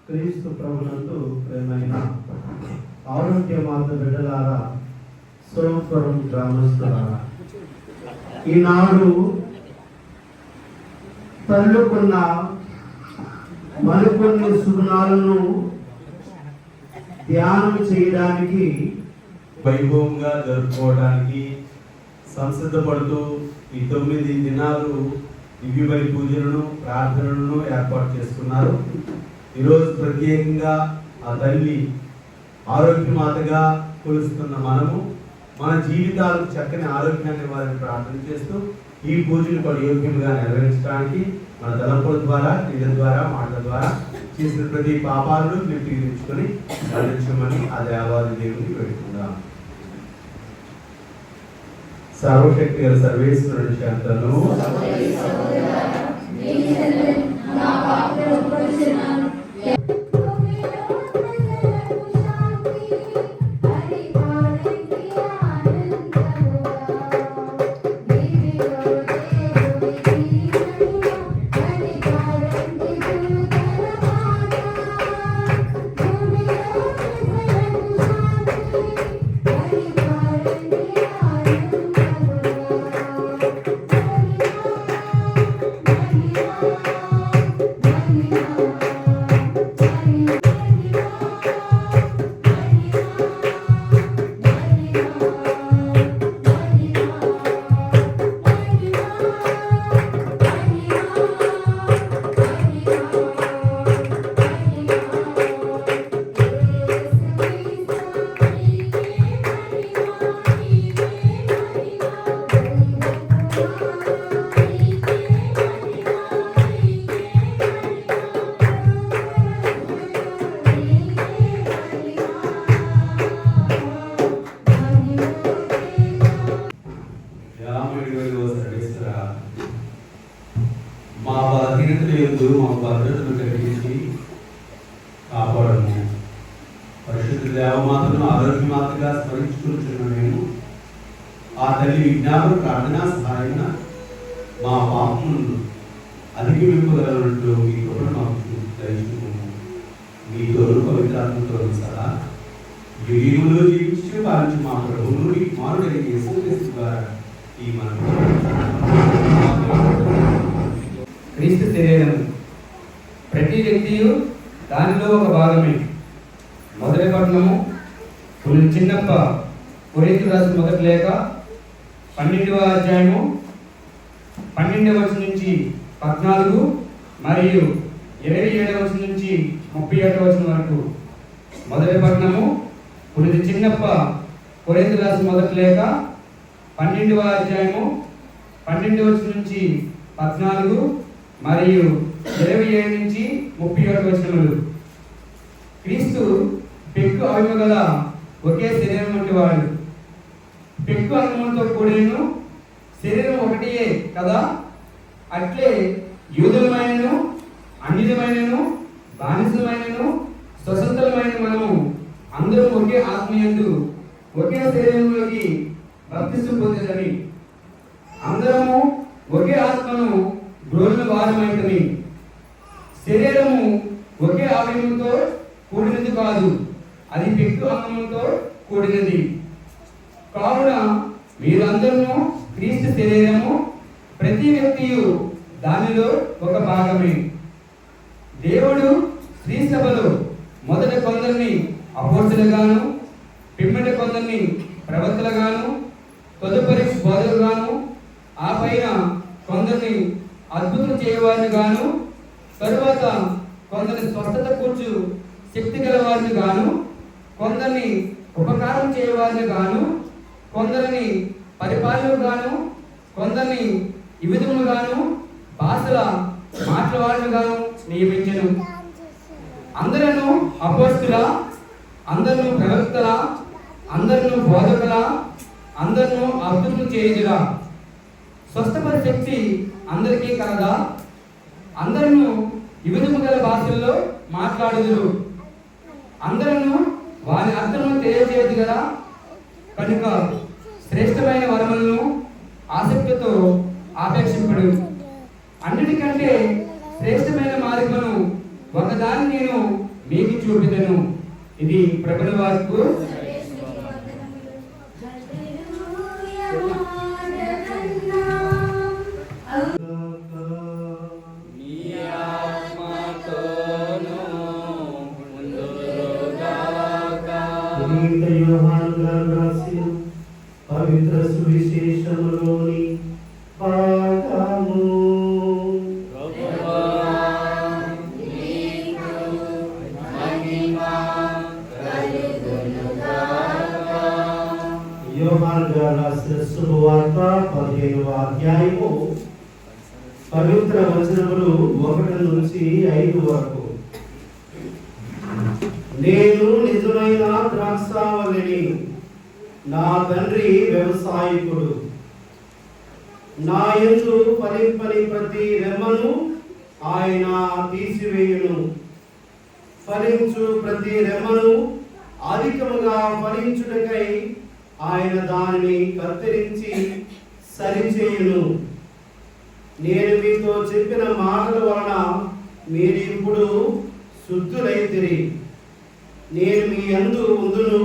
క్రీస్తు ప్రభునందు ప్రేమైన ఆరోగ్యమాత బిడ్డలారా, సోమపురం గ్రామస్తులారా, ఈనాడు తల్లుకున్న మరికొన్ని సుగుణాలను ధ్యానం చేయడానికి, వైభవంగా జరుపుకోవడానికి సంసిద్ధపడుతూ ఈ 9 దినాలు దివ్యబలి పూజలను ప్రార్థనలను ఏర్పాటు చేసుకున్నారు. ఈరోజు ప్రత్యేకంగా ఆ తల్లి ఆరోగ్యమాతగా కొలుస్తున్న మనము మన జీవితాలకు చక్కని ఆరోగ్యాన్ని వారిని ప్రార్థన చేస్తూ ఈ పూజలు కూడా యోగ్యంగా నెరవేర్చడానికి మన తలంపుల ద్వారా, క్రియల ద్వారా, మాటల ద్వారా చేసిన ప్రతి పాపాలను మీరు తీర్చుకొని మరణించమని ఆ దేవాది దేవుని వేడుకుందాం. సర్వశక్తి సర్వేశ్వరుడి శాంతను మా బలహీనతలు ఎందు మా భద్రతను కలిగించి కాపాడము. పరిశుద్ధ దేవమాతను ఆరోగ్యమాతగా స్మరించుకుంటున్న మేము ఆ తల్లి విజ్ఞాపన ప్రార్థన సహాయన మా పాపములను అధిగమింపగలనట్లు మీ కృపను మాకు దయచుకున్నాము. మీ తోడు పవిత్రాత్మతో సదా యుగములో జీవించి పాలించి మా ప్రభువును మీ కుమారుడైన యేసుక్రీస్తు ద్వారా ఈ మనం క్రీస్తు శరీరం ప్రతి వ్యక్తియు దానిలో ఒక భాగమే. మొదటి పట్టణము చిన్నప్ప కొరింథీయులకు రాసిన మొదటి లేఖ 12వ అధ్యాయము 12వ వచనం నుంచి 14 మరియు 27వ వచనం నుంచి 31వ వచనం వరకు. మొదటి పట్టణము చిన్నప్ప కొరింథీయులకు రాసిన మొదటి లేఖ 12వ అధ్యాయము 12వ వచనం నుంచి 14 మరియు 27 నుంచి 31 వచనములు. క్రీస్తు పెక్కు అవయవ గల ఒకే శరీరం వంటి వాడు. పెక్కు అంగములతో కూడినను శరీరం ఒకటియే కదా. అట్లే యూదులమైనను అన్యులమైనను బానిసలమైనను స్వతంత్రమైన మనము అందరూ ఒకే ఆత్మయందు ఒకే శరీరంలోకి బాప్తిస్మం పొందేదని అందరము ఒకే ఆత్మను గ్రోలిన వారమైతమి. శరీరము ఒకే అవయవంతో కూడినది కాదు, అది పెక్కు అంగములతో కూడినది. కావున మీరందరూ క్రీస్తు శరీరము, ప్రతి వ్యక్తియు దానిలో ఒక భాగమే. దేవుడు స్త్రీ సభలో మొదట కొందరిని అపోస్తలుగాను, పిమ్మట కొందరిని ప్రవక్తలుగాను, తదుపరి బోధకులుగాను, ఆ పైన కొందరిని అద్భుతం చేయవారిని గాను, తరువాత కొందరిని స్వస్థత కూర్చు శక్తి గల వారిని గాను, కొందరిని ఉపకారం చేయవారిని గాను, కొందరిని పరిపాలకులుగాను, కొందరిని ఈ విధములుగాను, భాషల మాట్లాడగాను నియమించెను. అందరూ అపోస్తుల, అందరూ ప్రవక్తల, అందరూ బోధకుల, అందరూ అద్భుతం చేయుదురా. స్వస్థపరి శక్తి అందరికీ కలదా? అందరూ వివిధము గల భాషల్లో మాట్లాడుదురు. అందరూ వారి అర్థమును తెలియజేయదు కదా. కనుక శ్రేష్టమైన వరములను ఆసక్తితో ఆపేక్షింపుడు. అన్నిటికంటే శ్రేష్టమైన మార్గమును ఒకదాన్ని నేను మీకు చూపిదను. ఇది ప్రభుని వాక్కు. యోహాను గారు రాసిన పవిత్ర సువిశేషములోని భాగము. యోహాను గారు రాసిన శుభవార్త 15వ అధ్యాయము పవిత్ర వచనములు 1 నుంచి 5 వరకు. నేను నిజమైన ద్రాక్షావళిని, నా తండ్రి వ్యవసాయకుడు. నా యందు ఫలింపని ప్రతి రెమ్మను ఆయన తీసివేయును. ఫలించు ప్రతి రెమ్మను అధికముగా ఫలించుటకై ఆయన దానిని కత్తిరించి సరిచేయును. నేను మీతో చెప్పిన మాటల వలన మీరు ఇప్పుడు శుద్ధులైతిరి. నేను మీ యందు ఉందును,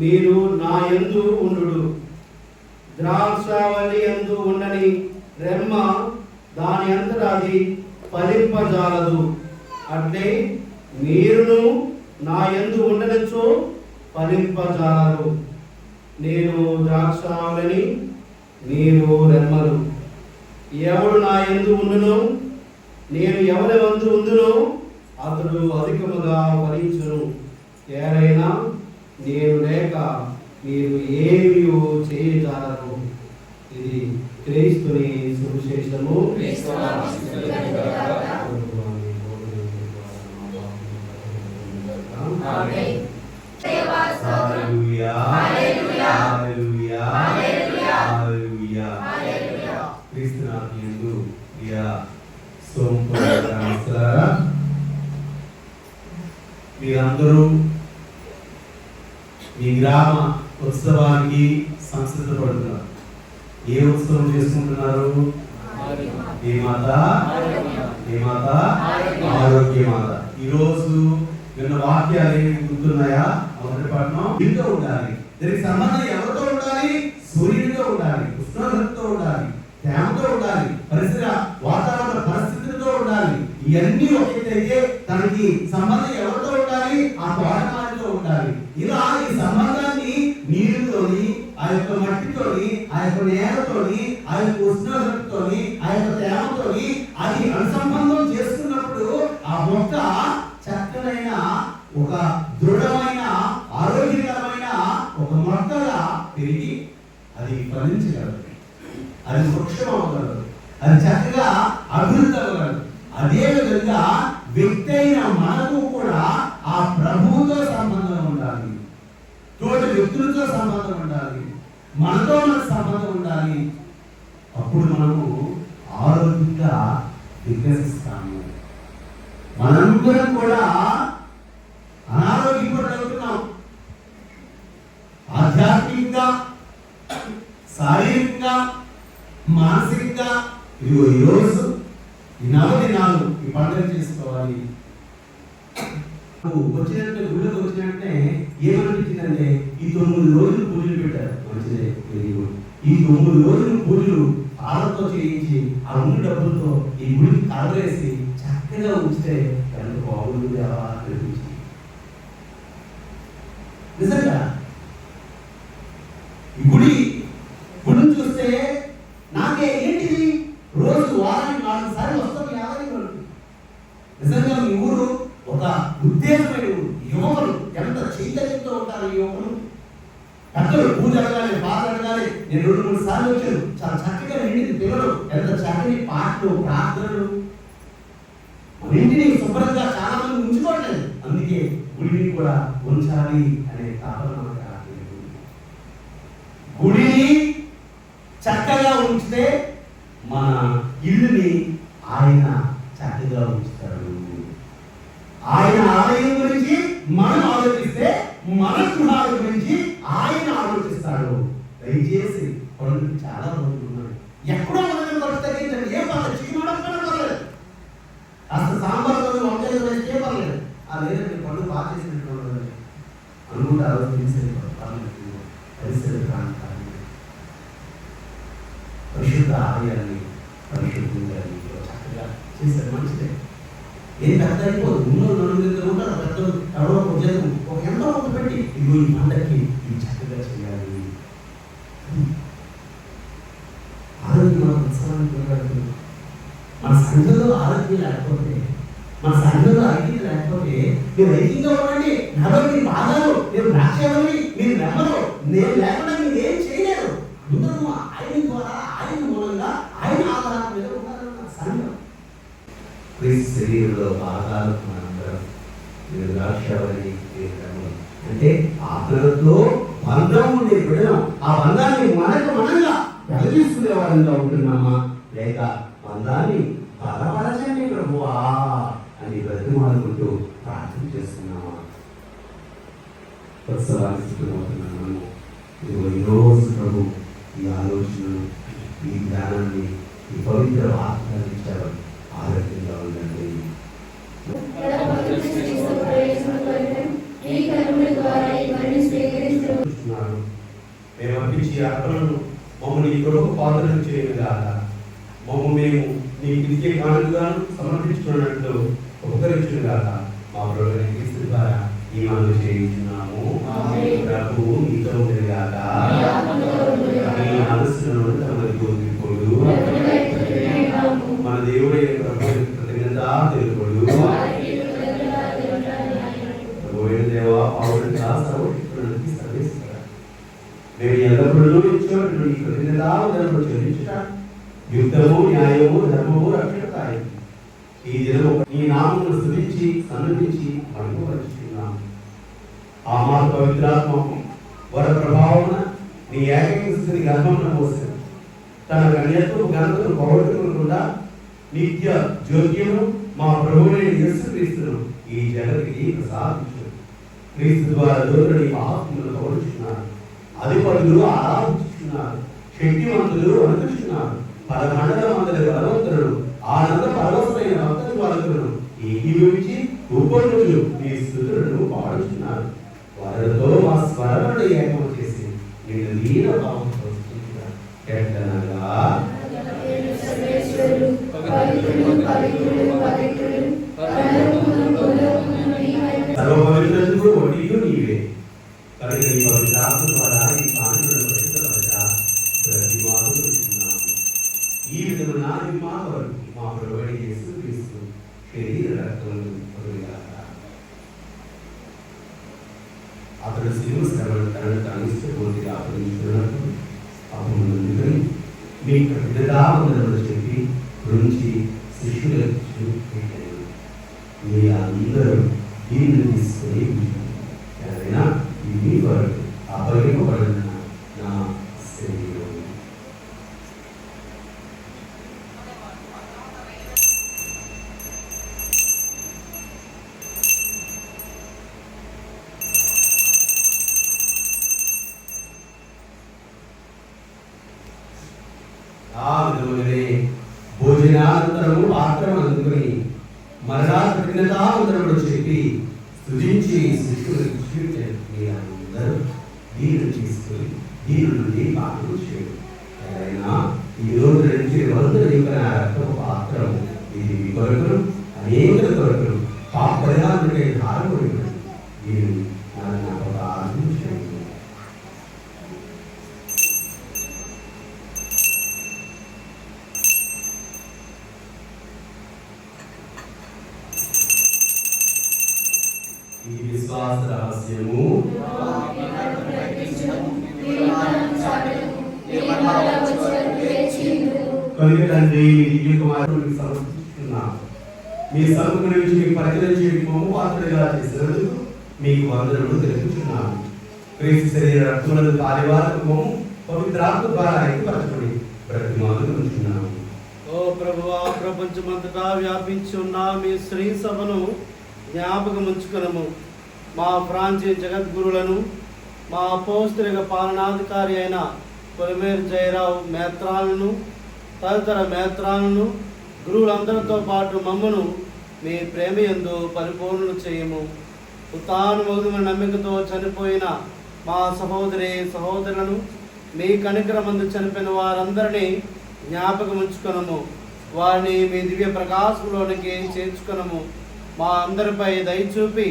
మీరు నా యందు ఉండుడు. ద్రాక్షావళి యందు ఉండని రెమ్మ దాని అంతటా అది ఫలింపజాలదు. అట్లే మీరును నా యందు ఉండనచో ఫలింపజాలరు. నేను ద్రాక్షావళిని, మీరు రెమ్మలు. ఎవడు నా యందు ఉండునో, నేను ఎవరి యందు ఉందునో అతడు అధికముగా ఫలించును. ఏరైనా నేను లేక మీరు ఏమీ చేయజాలరు. ఇది క్రీస్తుని సువిశేషము. హల్లెలూయా, హల్లెలూయా, హల్లెలూయా. క్రీస్తునాథునియందు ప్రియ సోంపురారా, మీరందరూ మీ గ్రామ ఉత్సవానికి సంసిద్ధపడుతున్నారు. ఏ ఉత్సవం చేసుకుంటున్నారు? ఏ మాత? ఆరోగ్య మాత. ఈరోజు నిన్న వాక్యాలు ఏమి గుర్తున్నాయా? మొదటి పట్టణం ఇంట్లో ఉండాలి. దీనికి సంబంధం ఎవరితో ఉండాలి? సూర్యుడితో ఉండాలి, ఉష్ణోగ్రతతో ఉండాలి, తేమతో ఉండాలి, పరిసర వాతావరణ పరిస్థితులతో ఉండాలి. ఇవన్నీ ఒకటైతే దానికి సంబంధం ఎవరితో ఉండాలి? ఆ తోటమాలితో ఉండాలి. ఇలా ఈ సంబంధాన్ని నీరుతోని, ఆ యొక్క మట్టితోని, ఆ యొక్క నేలతోని, ఆ యొక్క ఉష్ణోగ్రతతోని, ఆ యొక్క తేమతోని అది అనుసంబంధం చేసుకున్నప్పుడు ఆ మొక్క చక్కనైన ఒక దృఢమైన ఆరోగ్యకరమైన ఒక మొక్కగా పెరిగి అది ఫలించగలదు, అది వృక్షం అవ్వగలదు, అది చక్కగా అభివృద్ధి అవ్వగలదు. అదే విధంగా వ్యక్తి అయిన మనకు కూడా ఆ ప్రభువుతో సంబంధం ఉండాలి, తోటి వ్యక్తులతో సంబంధం ఉండాలి, మనతో మనకు సంబంధం ఉండాలి. అప్పుడు మనము ఆరోగ్యంగా వికసిస్తాము. మనందరం కూడా అనారోగ్యపడుతున్నాం. ఆధ్యాత్మికంగా, శారీరకంగా, మానసికంగా. ఇదిగో ఈరోజు ఈ 4 దినాలు ఈ పండుగ చేసుకోవాలి. వచ్చినట్టే గుళ్ళకి వచ్చినట్టే ఏమనిపించిందంటే ఈ 9 రోజులు పూజలు పెట్టారు. మంచిదే, వెరీ గుడ్. ఈ 9 రోజులు పూజలు ఆలతో చేయించి ఆ ఉన్న డబ్బులతో ఈ గుడికి కలవేసి చక్కగా ఉంచితే ఎంత బాగుంటుంది అలా అనిపించింది. నిజంగా ఈ గుడిని చూస్తే నాకే ఏంటిది రోజు వారానికి 4 సార్లు వస్తాం యాదగిరి. నిజంగా మీ ఊరు ఒక ఉద్దేశమైన ఊరు. యువకులు ఎంత చైతన్యంతో ఉంటారు. యువకులు పెద్దలు పూజ అడగాలి, బాధ అడగాలి, నేను 2-3 సార్లు వచ్చాను. చాలా చక్కగా నిండింది. పిల్లలు ఎంత చక్కని పాటలు, ప్రార్థనలు. మన ఇంటిని శుభ్రంగా చాలా మంది ఉంచుకోవట్లేదు. అందుకే గుడిని కూడా ఉంచాలి అనే తాపన మనకు రాలేదు. గుడిని చక్కగా ఉంచితే మన ఇల్లుని ఆయన చక్కగా ఉంచుతాడు. ఆయన ఆలయం గురించి మనం ఆలోచిస్తే మన గృహాల గురించి ఆయన ఆలోచిస్తాడు. దయచేసి పనులు చాలా రోజులు ఉన్నాయి. ఎక్కడో మనకు ఖర్చు తగ్గించండి, ఏం పర్లేదు. చికెన్ పర్లేదు, అసలు సాంబార్ వంకాయ వేస్తే పర్లేదు. ఆ లేదండి పనులు బాగా చేసినట్టు అనుకుంటారు. పరిసర ప్రాంతాన్ని పరిశుద్ధ ఆలయాన్ని పరిశుద్ధంగా చక్కగా చేశారు. మంచిదే, ఏం పెద్ద అయిపోదు. 3-4 ఉంటారు పెద్దలు. ఎవరో ఒక జనం ఒక ఎంతో కొంత పెట్టి ఇదిగో ఈ పండగకి ఇది చక్కగా చేయాలి. ఆరోగ్యం మన ఉత్సవాన్ని కొనగలుగుతుంది. మన సంఘంలో ఆరోగ్యం లేకపోతే, మన సంఘంలో ఐక్యత లేకపోతే, మీరు ఐక్యంగా ఉండండి, నాలో మీ బాధలు, మీరు ద్రాక్షని మీరు నెమ్మరు, నేను లేకుండా మీరు ఏం చేయలేరు. అందరూ ఆయన ద్వారా, ఆయన మూలంగా, ఆయన ఆధారం మీద ఉన్నారన్న సంఘం. క్రీస్తు శరీరంలో భాగాలు మనందరం. మీరు ద్రాక్షవని అంటే ఆత్మలతో బంధం ఉండే బిడ్డలం. ఆ బంధాన్ని మనంగా ప్రదర్శించుకునే వారంగా ఉంటున్నామా, లేక బంధాన్ని బలపరచండి ప్రభువా అని బ్రతిమాలుకుంటూ ప్రార్థన చేస్తున్నామా? ఉత్సవాన్ని సిద్ధమవుతున్నాము. ఇదిగో ఈరోజు ప్రభు ఈ ఆలోచనలు, ఈ జ్ఞానాన్ని, ఈ పవిత్ర వార్తలు ఇచ్చారు. ఆరోగ్యంగా ఉండండి. మేము అర్పించి అర్పణను మమ్మల్ని ఈ కొరకు పాత్రలు చేయను కాక, మేము నీకు ఇచ్చే కానుకగాను సమర్పించుకున్నట్లు ఉపకరించును కాక, మా ప్రభువైన క్రీస్తు ద్వారా ఈ మనవి చేయించున్నాము. ప్రభువు మీతో ఉండేది కాక, మీ మనస్సును తమకు మన దేవుడైన ప్రభువు కృతజ్ఞత తెలుపుడు. ప్రభువైన దేవా పౌరుని సర్వశక్తునికి సర్వేశ్వర, మేము ఎల్లప్పుడూ ఇచ్చేవాడు నీ కృతజ్ఞత చెల్లించుట యుద్ధము, న్యాయము, ధర్మము, రక్షణకాయం. ఈ దినము నీ నామమును స్తుతించి సన్నిధించి మహిమపరుచుచున్నాము. ఆ మా పవిత్రాత్మకు వర ప్రభావమున నీ ఏకైక స్థితి గర్భమున మోసారు. తన కన్యత్వపు ఘనతను పోగొట్టుకోకుండా నిత్య జ్యోత్యము మా ప్రభువైన యేసుక్రీస్తును ఈ జగతికి ప్రసాదించు. క్రీస్తు ద్వారా దూరుని మహాత్ములు పౌరుచున్నారు. అధిపతులు ఆరాధించుతున్నారు. శక్తివంతులు అనుకుంటున్నారు. పరమండల మందలి బలవంతులు ఆనంద పరవశమైన భక్తుల వాళ్ళను ఏకీభవించి ఉపనులు నీ స్తుతులను పాడుతున్నారు. వారితో మా స్వరములను ఏకం చేసి నేను దీన భావంతో స్తుతించుట ఎట్లనగా సర్వపవిత్రుడు వడియు నీవే. కనుక నీ పవిత్రాత్మ ద్వారా ఈ పాత్రలను పరిశుద్ధపరచ ప్రతిమానుకుంటున్నాము. ఈ విధమున మా కొరకు మా ప్రభువైన యేసుక్రీస్తు శరీర రక్తములు పొందుగాక. అతడు శిలువ శ్రమను తనను తాను పూర్తిగా అప్పగించుకున్నప్పుడు అప్పుడు ముందుకొని మీ కృతజ్ఞతావందనములు చెప్పి గురించి శిష్యులకు చూపెట్టాను. మీరు అందరూ దీన్ని తీసుకొని ఎవరైనా ఇది కొరకు అప్పగింపబడిన నా శరీరం. ఆ విధముగానే భోజనానంతరము పాత్రను అందుకొని మరలా కృతజ్ఞతావందనములు చెప్పి స్తుతించి శిష్యులకు చూపెట్టి అందరూ దీన్ని తీసుకొని దీని నుండి పాత్రలు చేయడం. ఎవరైనా ఈ రోజు నుంచి వందల దిగున రక్తపు పాత్రము ఇది మీ కొరకులు అనేక కొరకులు పాప పరిహారంటే ధారపడి దీన్ని నాకు ఆలోచించండి. ఈ విశ్వాస రహస్యము మరలా వచ్చే వరకు వేచి ఉండుము. కనుక తండ్రి మీ దివ్య కుమారుడిని సమర్పిస్తున్నాను. మీ సముఖం నుంచి మీకు పరిచయం చేయడం మోముపాత్రుడిగా చేసినందుకు మీకు వందనములు తెలుపుతున్నాను. క్రీస్తు శరీర రక్తములను పాలివారకము పవిత్రాత్మ ద్వారా ఐక్యపరచబడి బ్రతిమాలను ఉంటున్నాము. ఓ ప్రభువా, ప్రపంచమంతటా వ్యాపించి ఉన్న మీ శ్రీ సభను జ్ఞాపకం ఉంచుకునము. మా ప్రాంతీయ జగద్గురులను, మా అపోస్తలిక పాలనాధికారి అయిన పొలిమేరు జయరావు మేత్రాలను, తదితర మేత్రాలను, గురువులందరితో పాటు మమ్మను మీ ప్రేమయందు పరిపూర్ణులు చేయము. ఉత్తానుమోదమైన నమ్మికతో చనిపోయిన మా సహోదరి సహోదరులను, మీ కనికరమందు చనిపోయిన వారందరినీ జ్ఞాపకం ఉంచుకొనము. వారిని మీ దివ్య ప్రకాశంలోనికి చేర్చుకొనము. మా అందరిపై దయచూపి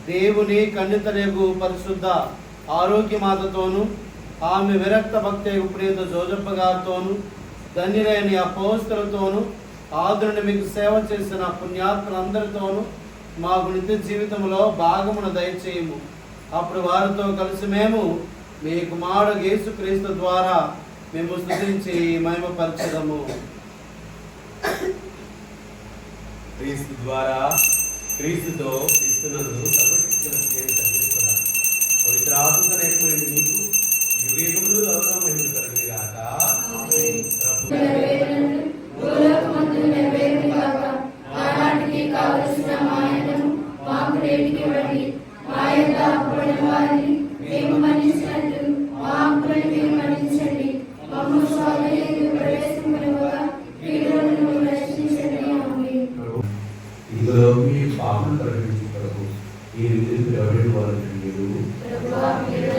దేవుని కన్నితలేగు పరిశుద్ధ ఆరోగ్యమాతతోను, ఆమె విరక్త భక్తి ప్రియత జోజప్ప గారితోను, ధన్యులైన అపోస్తలతోను, ఆదురుని మీకు సేవ చేసిన పుణ్యాత్ములందరితోనూ మాకు నిత్య జీవితంలో భాగమును దయచేయము. అప్పుడు వారితో కలిసి మేము మీ కుమారుడు యేసుక్రీస్తు ద్వారా మేము స్తుతించి మహిమపరచదము. క్రీస్తు ద్వారా, క్రీస్తుతో, క్రీస్తునందు సర్వశక్తుల పవిత్రాత్మ అనేకమైన మీకు యుగయుగములు గౌరవం మహిమలు కలుగునుగాక. నెరవేరును, భూలోకమందు నెరవేరును గాక. ఆనాటికి కావలసిన మాయను మాకు రేటికి ఇవ్వండి. మా యొద్ద అప్పుడైన వారిని మేము మన్నించినట్టు మా అప్పులను మీరు మన్నించండి. మమ్ము శోధనయందు ప్రవేశింపనివ్వక కీడుల నుండి రక్షించండి. ఆమేన్. ఇదిగో మీ పాపం తొలగించు ప్రభు. ఈ రీతిలో ఎవరి వారు ప్రభువా, మీరు